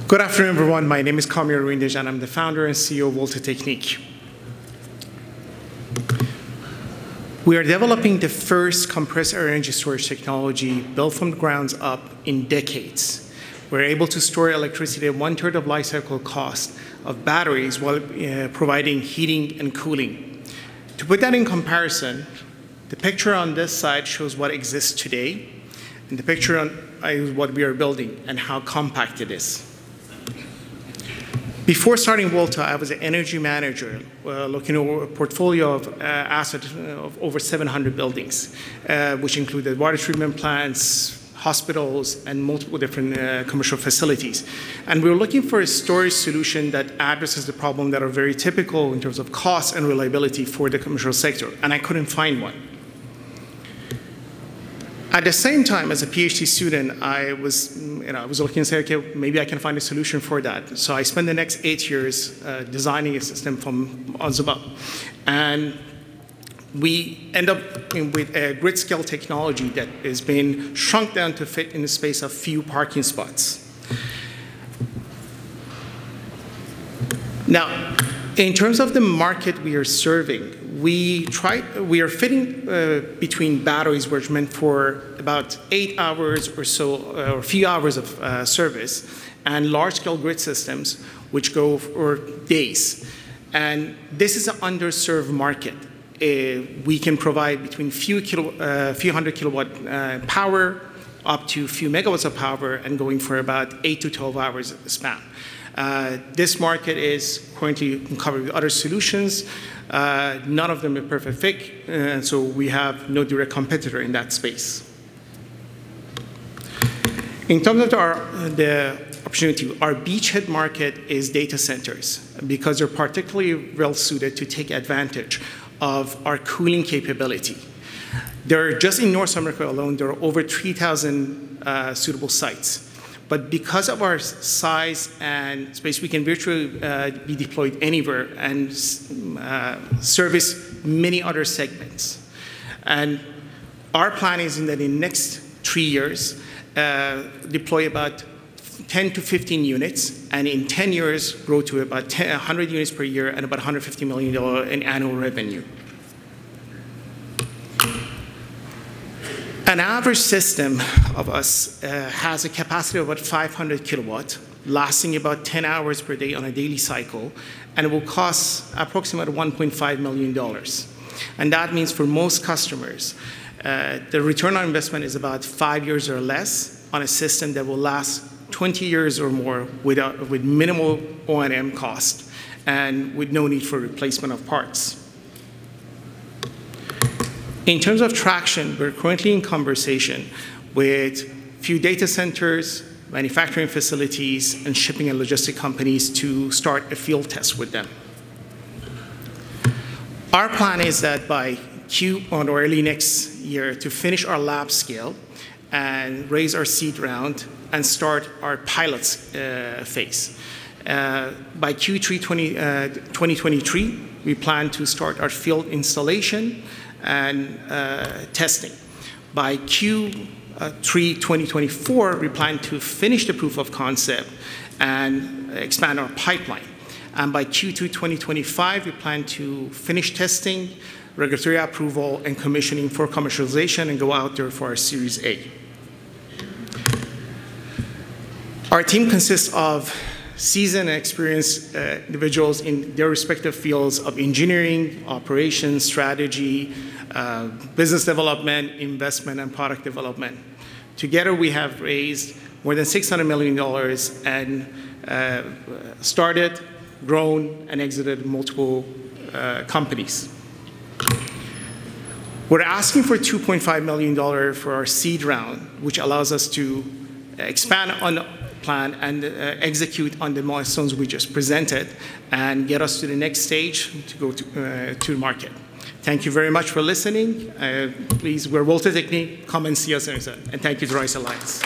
Good afternoon, everyone. My name is Kamil Rindej, and I'm the founder and CEO of Volta Technique. We are developing the first compressed air energy storage technology built from the ground up in decades. We're able to store electricity at 1/3 of life cycle cost of batteries while providing heating and cooling. To put that in comparison, the picture on this side shows what exists today, and the picture on is what we are building and how compact it is. Before starting Volta, I was an energy manager looking over a portfolio of assets of over 700 buildings, which included water treatment plants, hospitals, and multiple different commercial facilities. And we were looking for a storage solution that addresses the problem that are very typical in terms of cost and reliability for the commercial sector, and I couldn't find one. At the same time, as a PhD student, I was looking and saying, okay, maybe I can find a solution for that. So I spent the next 8 years designing a system from up. And we end up with a grid scale technology that has been shrunk down to fit in the space of few parking spots. Now, in terms of the market we are serving, we are fitting between batteries, which meant for about 8 hours or so, or a few hours of service, and large-scale grid systems, which go for days. And this is an underserved market. We can provide between few hundred kilowatt power up to a few megawatts of power, and going for about 8 to 12 hours span. This market is currently covered with other solutions. None of them are perfect fit, and so we have no direct competitor in that space. In terms of the opportunity, our beachhead market is data centers, because they're particularly well suited to take advantage of our cooling capability. Just in North America alone, there are over 3,000 suitable sites. But because of our size and space, we can virtually be deployed anywhere and service many other segments. And our plan is that in the next 3 years, deploy about 10 to 15 units, and in 10 years, grow to about 100 units per year and about $150 million in annual revenue. An average system of us has a capacity of about 500 kilowatt, lasting about 10 hours per day on a daily cycle, and it will cost approximately $1.5 million. And that means for most customers, the return on investment is about 5 years or less on a system that will last 20 years or more with minimal O&M cost and with no need for replacement of parts. In terms of traction, we're currently in conversation with a few data centers, manufacturing facilities, and shipping and logistic companies to start a field test with them. Our plan is that by Q1 or early next year to finish our lab scale and raise our seed round and start our pilot phase. By Q3 2023, we plan to start our field installation and testing. By Q3 2024, we plan to finish the proof of concept and expand our pipeline. And by Q2 2025, we plan to finish testing, regulatory approval, and commissioning for commercialization and go out there for our Series A. Our team consists of seasoned and experienced individuals in their respective fields of engineering, operations, strategy, business development, investment, and product development. Together, we have raised more than $600 million and started, grown, and exited multiple companies. We're asking for $2.5 million for our seed round, which allows us to expand on the plan and execute on the milestones we just presented and get us to the next stage to go to market. Thank you very much for listening. Please, we're Volta Technique. Come and see us, and thank you to Rice Alliance.